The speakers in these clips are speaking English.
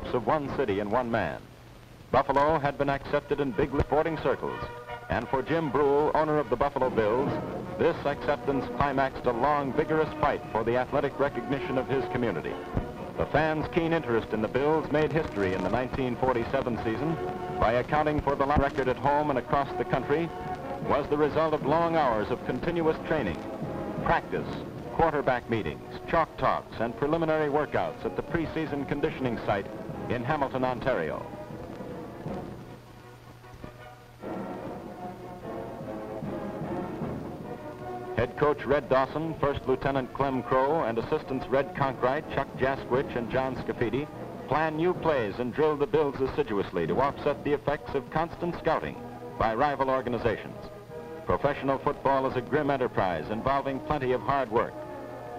hopes of one city and one man. Buffalo had been accepted in big sporting circles, and for Jim Brule, owner of the Buffalo Bills, this acceptance climaxed a long, vigorous fight for the athletic recognition of his community. The fans' keen interest in the Bills made history in the 1947 season by accounting for the record at home and across the country was the result of long hours of continuous training, practice, quarterback meetings, chalk talks, and preliminary workouts at the preseason conditioning site in Hamilton, Ontario. Head coach Red Dawson, First Lieutenant Clem Crow, and assistants Red Conkright, Chuck Jasquich, and John Scafidi plan new plays and drill the Bills assiduously to offset the effects of constant scouting by rival organizations. Professional football is a grim enterprise involving plenty of hard work.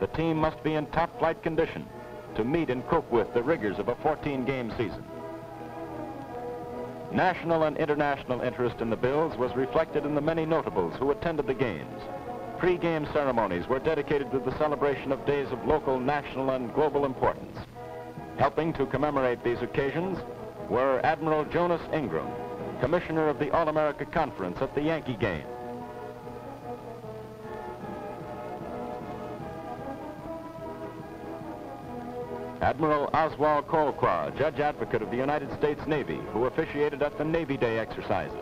The team must be in top-flight condition to meet and cope with the rigors of a 14-game season. National and international interest in the Bills was reflected in the many notables who attended the games. Pre-game ceremonies were dedicated to the celebration of days of local, national, and global importance. Helping to commemorate these occasions were Admiral Jonas Ingram, commissioner of the All-America Conference at the Yankee game. Admiral Oswald Colquhoun, Judge Advocate of the United States Navy, who officiated at the Navy Day exercises.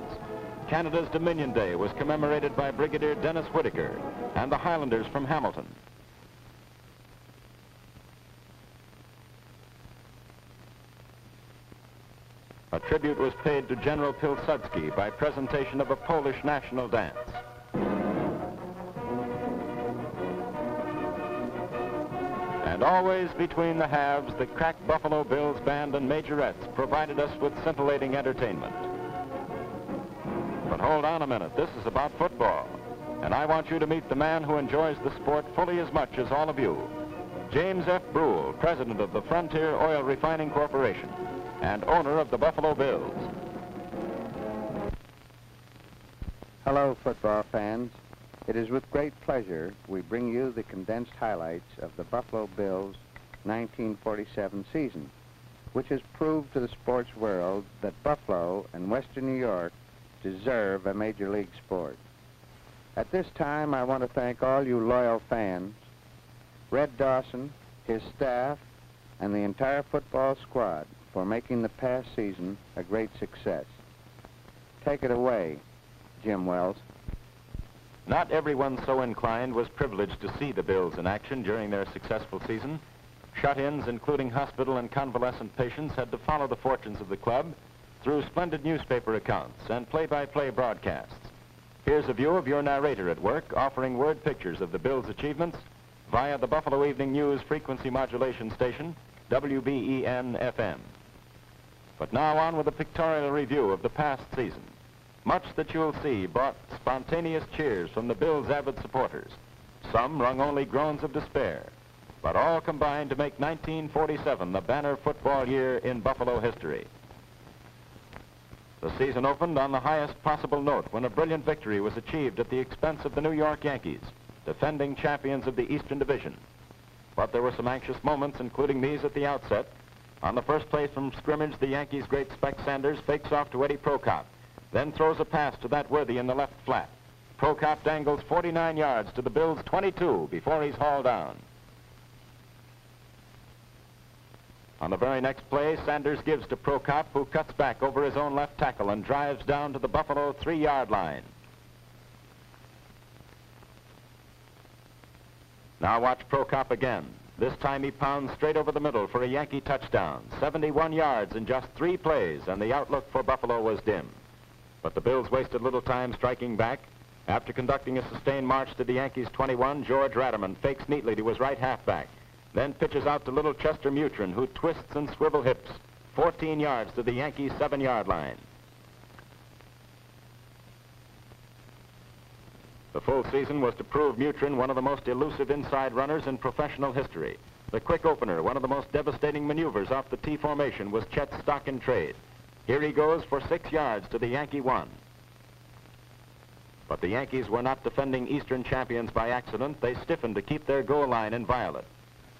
Canada's Dominion Day was commemorated by Brigadier Dennis Whitaker and the Highlanders from Hamilton. A tribute was paid to General Pilsudski by presentation of a Polish national dance. And always between the halves, the crack Buffalo Bills band and majorettes provided us with scintillating entertainment. But hold on a minute, this is about football. And I want you to meet the man who enjoys the sport fully as much as all of you. James F. Brule, president of the Frontier Oil Refining Corporation and owner of the Buffalo Bills. Hello, football fans. It is with great pleasure we bring you the condensed highlights of the Buffalo Bills' 1947 season, which has proved to the sports world that Buffalo and Western New York deserve a major league sport. At this time, I want to thank all you loyal fans, Red Dawson, his staff, and the entire football squad for making the past season a great success. Take it away, Jim Wells. Not everyone so inclined was privileged to see the Bills in action during their successful season. Shut-ins, including hospital and convalescent patients, had to follow the fortunes of the club through splendid newspaper accounts and play-by-play broadcasts. Here's a view of your narrator at work, offering word pictures of the Bills' achievements via the Buffalo Evening News frequency modulation station, WBEN-FM. But now on with a pictorial review of the past season. Much that you'll see brought spontaneous cheers from the Bills' avid supporters. Some wrung only groans of despair, but all combined to make 1947 the banner football year in Buffalo history. The season opened on the highest possible note when a brilliant victory was achieved at the expense of the New York Yankees, defending champions of the Eastern Division. But there were some anxious moments, including these at the outset. On the first play from scrimmage, the Yankees' great Spec Sanders fakes off to Eddie Prokop, then throws a pass to that worthy in the left flat. Prokop dangles 49 yards to the Bills' 22 before he's hauled down. On the very next play, Sanders gives to Prokop, who cuts back over his own left tackle and drives down to the Buffalo 3-yard line. Now watch Prokop again. This time he pounds straight over the middle for a Yankee touchdown. 71 yards in just 3 plays, and the outlook for Buffalo was dim. But the Bills wasted little time striking back. After conducting a sustained march to the Yankees' 21, George Ratterman fakes neatly to his right halfback, then pitches out to little Chester Mutrin, who twists and swivel hips 14 yards to the Yankees' 7-yard line. The full season was to prove Mutrin one of the most elusive inside runners in professional history. The quick opener, one of the most devastating maneuvers off the T formation, was Chet's stock in trade. Here he goes for 6 yards to the Yankee 1. But the Yankees were not defending Eastern champions by accident. They stiffened to keep their goal line inviolate.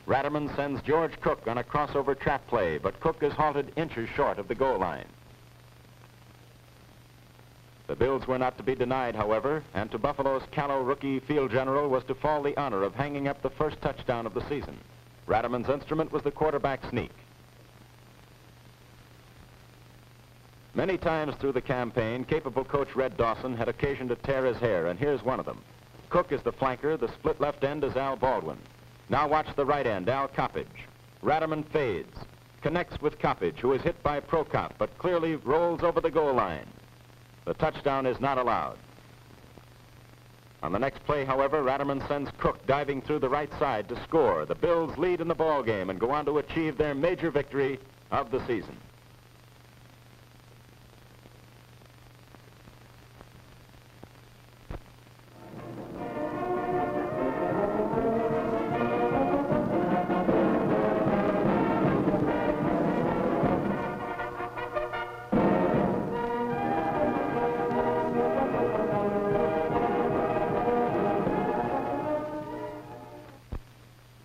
Radaman sends George Cook on a crossover trap play, but Cook is halted inches short of the goal line. The Bills were not to be denied, however, and to Buffalo's callow rookie field general was to fall the honor of hanging up the first touchdown of the season. Radaman's instrument was the quarterback sneak. Many times through the campaign, capable coach Red Dawson had occasion to tear his hair, and here's one of them. Cook is the flanker, the split left end is Al Baldwin. Now watch the right end, Al Coppage. Radaman fades, connects with Coppage, who is hit by Prokop, but clearly rolls over the goal line. The touchdown is not allowed. On the next play, however, Radaman sends Cook diving through the right side to score. The Bills lead in the ball game and go on to achieve their major victory of the season.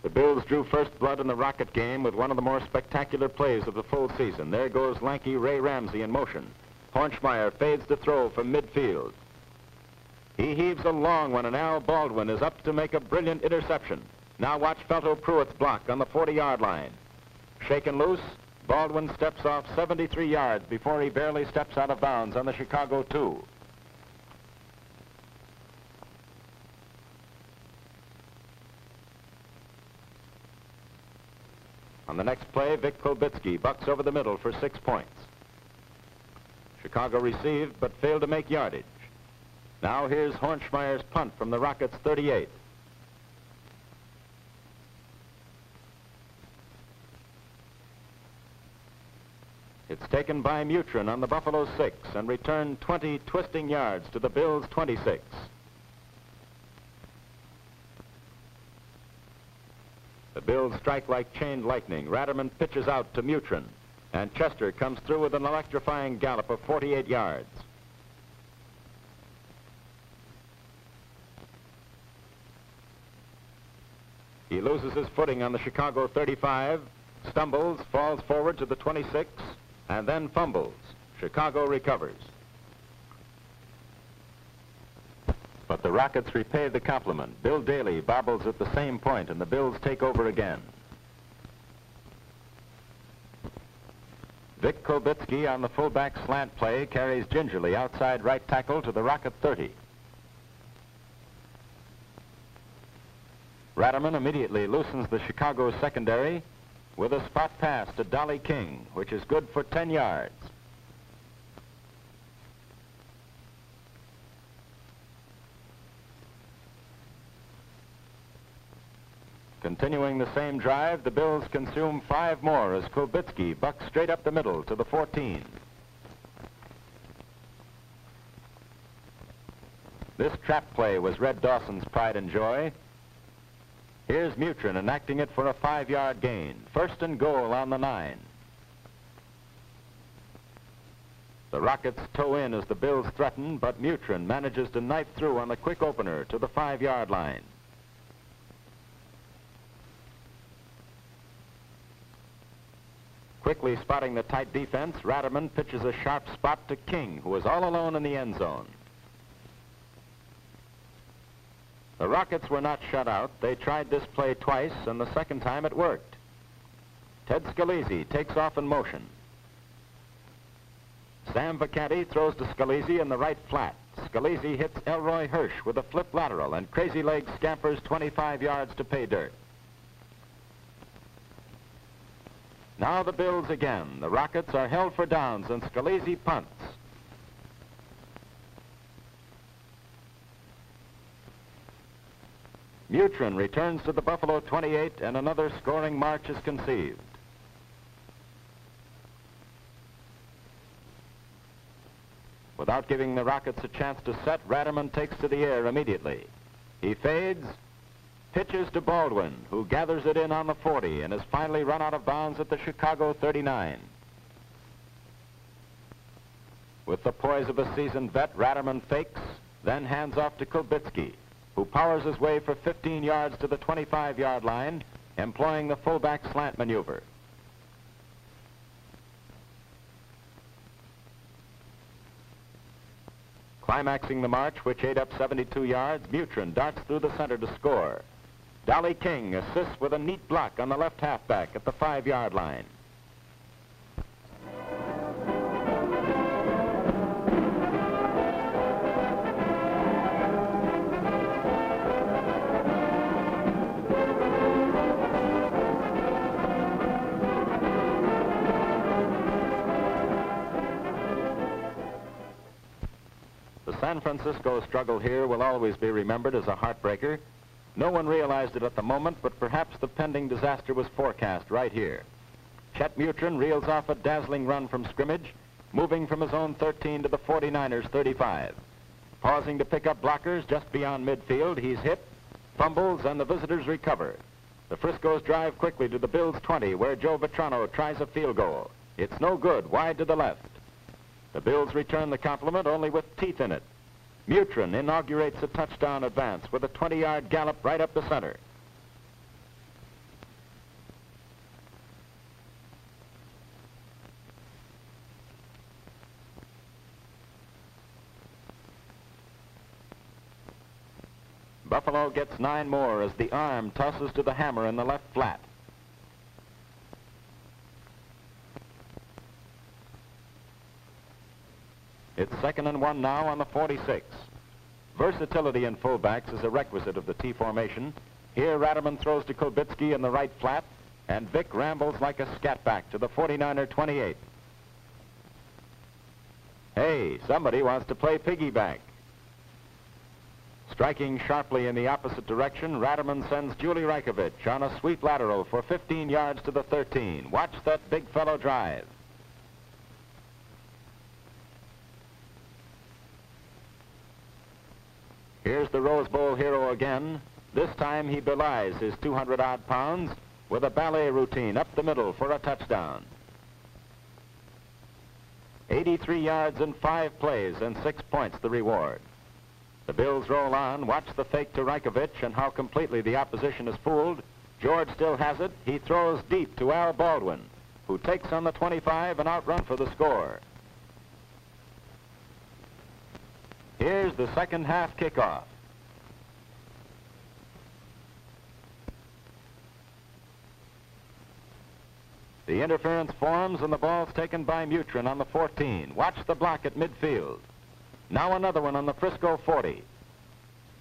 The Bills drew first blood in the Rocket game with one of the more spectacular plays of the full season. There goes lanky Ray Ramsey in motion. Hornschmeyer fades to throw from midfield. He heaves a long one, and Al Baldwin is up to make a brilliant interception. Now watch Felto Pruitt's block on the 40-yard line. Shaken loose, Baldwin steps off 73 yards before he barely steps out of bounds on the Chicago 2. On the next play, Vic Kulbitsky bucks over the middle for 6 points. Chicago received but failed to make yardage. Now here's Hornschmeyer's punt from the Rockets' 38. It's taken by Mutrin on the Buffalo 6 and returned 20 twisting yards to the Bills' 26. The Bills strike like chained lightning. Radaman pitches out to Mutrin, and Chester comes through with an electrifying gallop of 48 yards. He loses his footing on the Chicago 35, stumbles, falls forward to the 26, and then fumbles. Chicago recovers. But the Rockets repay the compliment. Bill Daly bobbles at the same point, and the Bills take over again. Vic Kulbitsky on the fullback slant play carries gingerly outside right tackle to the Rocket 30. Radaman immediately loosens the Chicago secondary with a spot pass to Dolly King, which is good for 10 yards. Continuing the same drive, the Bills consume 5 more as Kulbitsky bucks straight up the middle to the 14. This trap play was Red Dawson's pride and joy. Here's Mutrin enacting it for a 5-yard gain. First and goal on the 9. The Rockets toe in as the Bills threaten, but Mutrin manages to knife through on the quick opener to the 5-yard line. Quickly spotting the tight defense, Radaman pitches a sharp spot to King, who is all alone in the end zone. The Rockets were not shut out. They tried this play twice, and the second time it worked. Ted Scalise takes off in motion. Sam Vacanti throws to Scalise in the right flat. Scalise hits Elroy Hirsch with a flip lateral, and Crazy Legs scampers 25 yards to pay dirt. Now the Bills again. The Rockets are held for downs, and Scalise punts. Mutrin returns to the Buffalo 28, and another scoring march is conceived. Without giving the Rockets a chance to set, Radaman takes to the air immediately. He fades, pitches to Baldwin, who gathers it in on the 40 and is finally run out of bounds at the Chicago 39. With the poise of a seasoned vet, Radaman fakes, then hands off to Kulbitsky, who powers his way for 15 yards to the 25-yard line employing the fullback slant maneuver. Climaxing the march, which ate up 72 yards, Mutrin darts through the center to score. Dolly King assists with a neat block on the left halfback at the 5-yard line. The San Francisco struggle here will always be remembered as a heartbreaker. No one realized it at the moment, but perhaps the pending disaster was forecast right here. Chet Mutrin reels off a dazzling run from scrimmage, moving from his own 13 to the 49ers' 35. Pausing to pick up blockers just beyond midfield, he's hit, fumbles, and the visitors recover. The Friscoes drive quickly to the Bills' 20, where Joe Vetrano tries a field goal. It's no good, wide to the left. The Bills return the compliment, only with teeth in it. Mutrin inaugurates a touchdown advance with a 20-yard gallop right up the center. Buffalo gets 9 more as the arm tosses to the hammer in the left flat. It's 2nd and 1 now on the 46. Versatility in fullbacks is a requisite of the T formation. Here, Ratterman throws to Kulbitsky in the right flat, and Vick rambles like a scatback to the 49er 28. Hey, somebody wants to play piggyback. Striking sharply in the opposite direction, Ratterman sends Julie Reikovich on a sweep lateral for 15 yards to the 13. Watch that big fellow drive. Here's the Rose Bowl hero again. This time he belies his 200-odd pounds with a ballet routine up the middle for a touchdown. 83 yards in 5 plays and 6 points the reward. The Bills roll on. Watch the fake to Reikovich and how completely the opposition is fooled. George still has it. He throws deep to Al Baldwin, who takes on the 25 and outrun for the score. Here's the second half kickoff. The interference forms and the ball's taken by Mutrin on the 14. Watch the block at midfield. Now another one on the Frisco 40.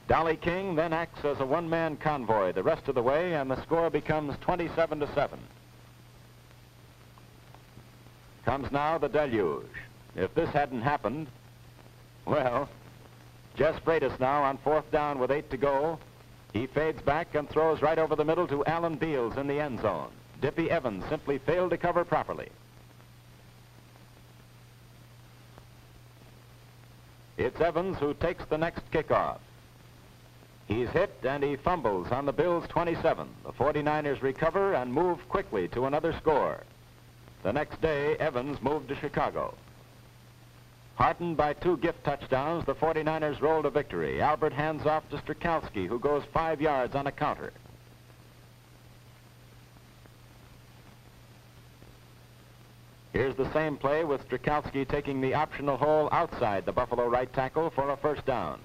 Dolly King then acts as a one-man convoy the rest of the way, and the score becomes 27-7. Comes now the deluge. If this hadn't happened, well, Jess Freitas now on 4th down with 8 to go. He fades back and throws right over the middle to Alan Beals in the end zone. Dippy Evans simply failed to cover properly. It's Evans who takes the next kickoff. He's hit and he fumbles on the Bills' 27. The 49ers recover and move quickly to another score. The next day, Evans moved to Chicago. Heartened by 2 gift touchdowns, the 49ers roll to victory. Albert hands off to Strzelkowski, who goes 5 yards on a counter. Here's the same play with Strzelkowski taking the optional hole outside the Buffalo right tackle for a first down.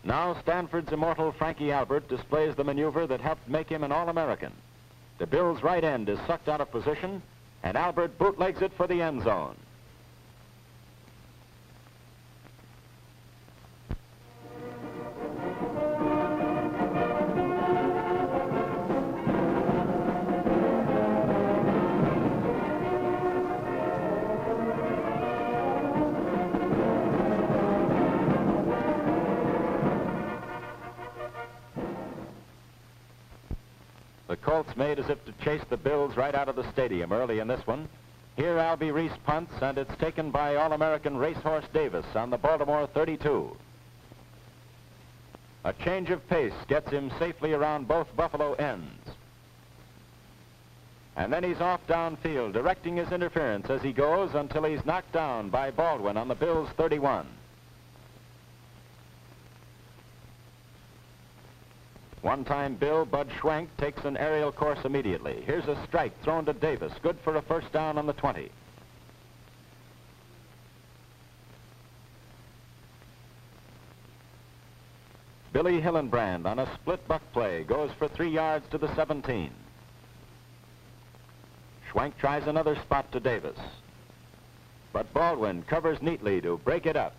Now Stanford's immortal Frankie Albert displays the maneuver that helped make him an All-American. The Bills' right end is sucked out of position, and Albert bootlegs it for the end zone. The Colts made as if to chase the Bills right out of the stadium early in this one. Here Albie Reese punts, and it's taken by All-American Racehorse Davis on the Baltimore 32. A change of pace gets him safely around both Buffalo ends. And then he's off downfield, directing his interference as he goes until he's knocked down by Baldwin on the Bills' 31. One-time Bill Bud Schwenk takes an aerial course immediately. Here's a strike thrown to Davis, good for a first down on the 20. Billy Hillenbrand on a split buck play goes for 3 yards to the 17. Schwenk tries another spot to Davis, but Baldwin covers neatly to break it up.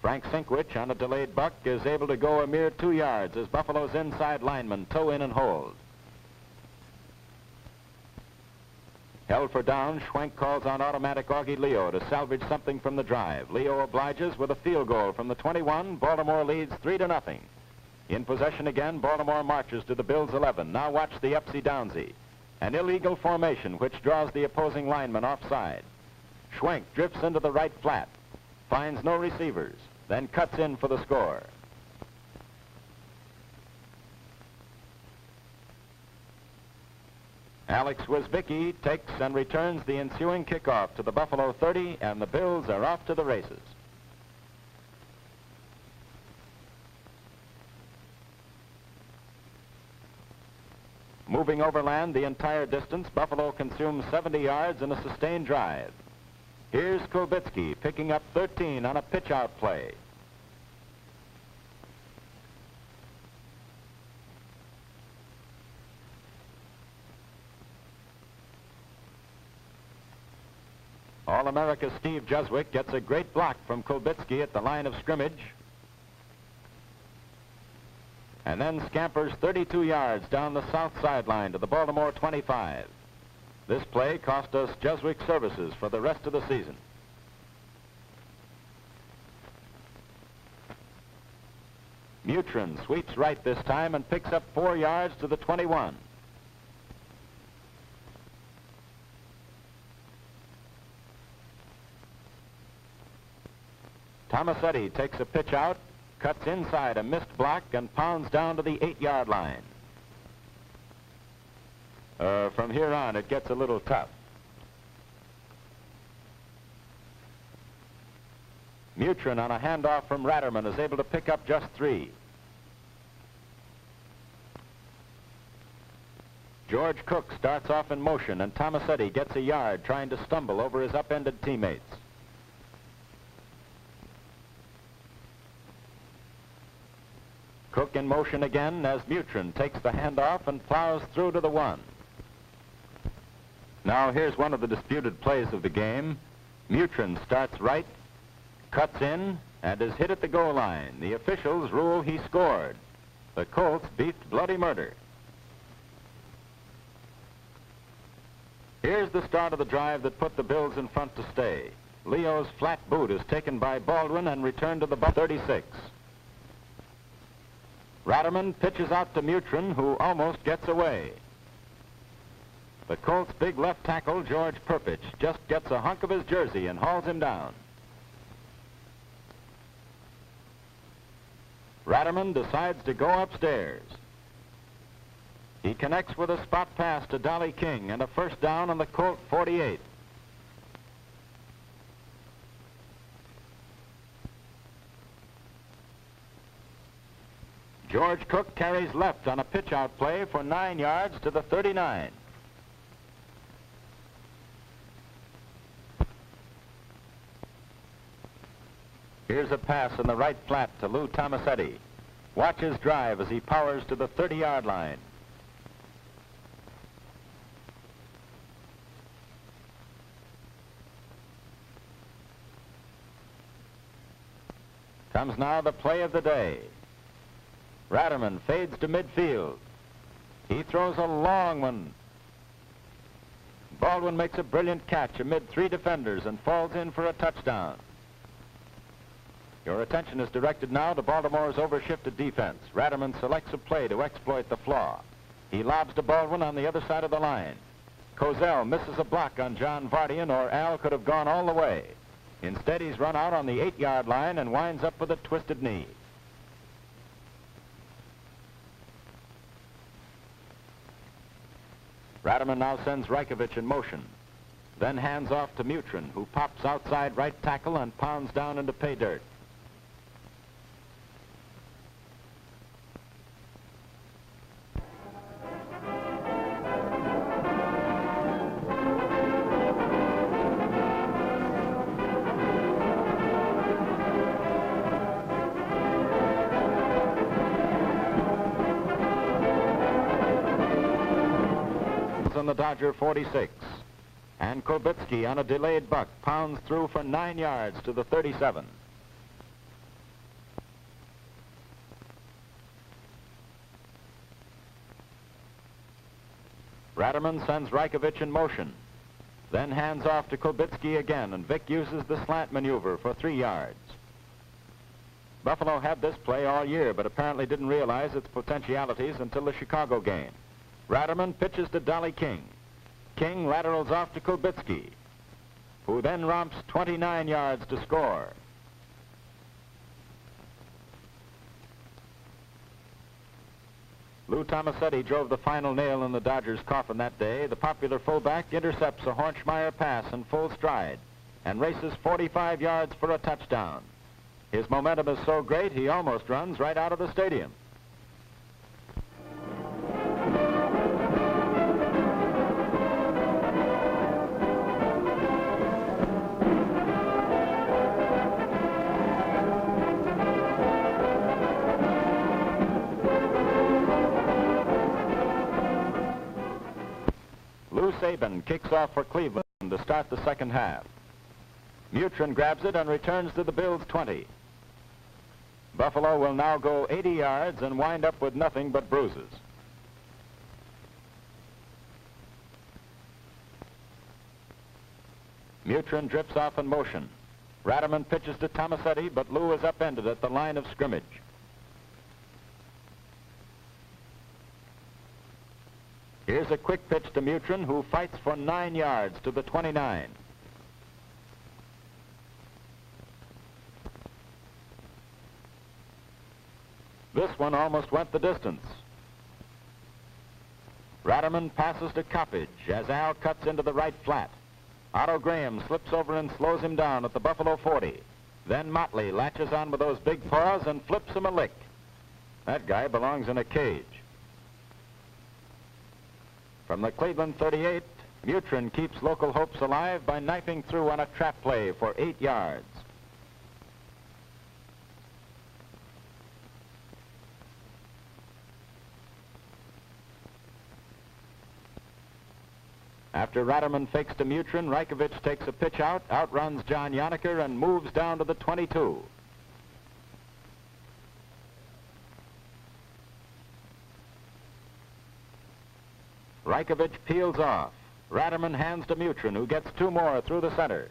Frank Sinkwich on a delayed buck is able to go a mere 2 yards as Buffalo's inside linemen tow in and hold. Held for down, Schwenk calls on automatic Augie Leo to salvage something from the drive. Leo obliges with a field goal from the 21. Baltimore leads 3-0. In possession again, Baltimore marches to the Bills' 11. Now watch the upsy-downsy. An illegal formation which draws the opposing lineman offside. Schwenk drifts into the right flat, finds no receivers, then cuts in for the score. Alex Wisbicki takes and returns the ensuing kickoff to the Buffalo 30, and the Bills are off to the races. Moving overland the entire distance, Buffalo consumes 70 yards in a sustained drive. Here's Kulbitsky picking up 13 on a pitch-out play. All-America Steve Juswick gets a great block from Kulbitsky at the line of scrimmage, and then scampers 32 yards down the south sideline to the Baltimore 25. This play cost us Juswick services for the rest of the season. Mutrin sweeps right this time and picks up 4 yards to the 21. Tomasetti takes a pitch out, cuts inside a missed block, and pounds down to the 8-yard line. From here on, it gets a little tough. Mutrin on a handoff from Ratterman is able to pick up just 3. George Cook starts off in motion, and Tomasetti gets a yard trying to stumble over his upended teammates. Cook in motion again as Mutrin takes the handoff and plows through to the 1. Now here's one of the disputed plays of the game. Mutrin starts right, cuts in, and is hit at the goal line. The officials rule he scored. The Colts beat bloody murder. Here's the start of the drive that put the Bills in front to stay. Leo's flat boot is taken by Baldwin and returned to the 36. Ratterman pitches out to Mutrin, who almost gets away. The Colts' big left tackle, George Perpich, just gets a hunk of his jersey and hauls him down. Ratterman decides to go upstairs. He connects with a spot pass to Dolly King and a first down on the Colt 48. George Cook carries left on a pitch-out play for 9 yards to the 39. Here's a pass in the right flat to Lou Tomasetti. Watch his drive as he powers to the 30-yard line. Comes now the play of the day. Ratterman fades to midfield. He throws a long one. Baldwin makes a brilliant catch amid 3 defenders and falls in for a touchdown. Your attention is directed now to Baltimore's overshifted defense. Ratterman selects a play to exploit the flaw. He lobs to Baldwin on the other side of the line. Cozell misses a block on John Vardian, or Al could have gone all the way. Instead, he's run out on the 8-yard line and winds up with a twisted knee. Ratterman now sends Rajkovic in motion. then hands off to Mutrin, who pops outside right tackle and pounds down into pay dirt. On the Dodger 46. And Kulbitsky on a delayed buck pounds through for 9 yards to the 37. Ratterman sends Reikovich in motion, then hands off to Kulbitsky again, and Vick uses the slant maneuver for 3 yards. Buffalo had this play all year, but apparently didn't realize its potentialities until the Chicago game. Ratterman pitches to Dolly King. King laterals off to Kulbitsky, who then romps 29 yards to score. Lou Tomasetti drove the final nail in the Dodgers' coffin that day. The popular fullback intercepts a Hornschmeyer pass in full stride and races 45 yards for a touchdown. His momentum is so great, he almost runs right out of the stadium. Lou Saban kicks off for Cleveland to start the second half. Mutrin grabs it and returns to the Bills' 20. Buffalo will now go 80 yards and wind up with nothing but bruises. Mutrin drifts off in motion. Ratterman pitches to Tomasetti, but Lou is upended at the line of scrimmage. Here's a quick pitch to Mutrin, who fights for 9 yards to the 29. This one almost went the distance. Ratterman passes to Coppage as Al cuts into the right flat. Otto Graham slips over and slows him down at the Buffalo 40. Then Motley latches on with those big paws and flips him a lick. That guy belongs in a cage. From the Cleveland 38, Mutrin keeps local hopes alive by knifing through on a trap play for 8 yards. After Ratterman fakes to Mutrin, Reikovich takes a pitch out, outruns John Yoniker, and moves down to the 22. Reikovich peels off. Ratterman hands to Mutrin, who gets 2 more through the center.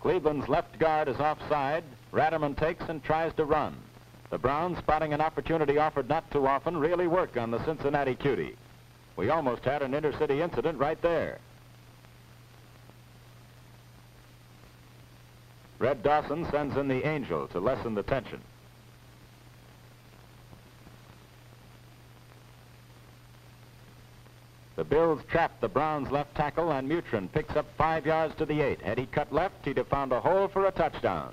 Cleveland's left guard is offside. Ratterman takes and tries to run. The Browns, spotting an opportunity offered not too often, really work on the Cincinnati cutie. We almost had an intercity incident right there. Red Dawson sends in the Angel to lessen the tension. The Bills trap the Browns' left tackle, and Mutrin picks up 5 yards to the 8. Had he cut left, he'd have found a hole for a touchdown.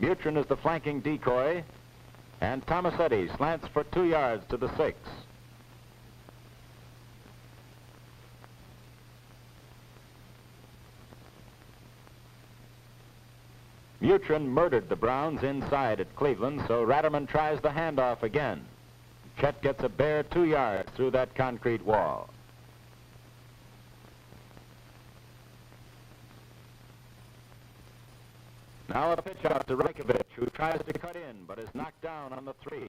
Mutrin is the flanking decoy, and Tomasetti slants for 2 yards to the 6. Mutrin murdered the Browns inside at Cleveland, so Ratterman tries the handoff again. Chet gets a bare 2 yards through that concrete wall. Now a pitch out to Reikovich, who tries to cut in, but is knocked down on the 3.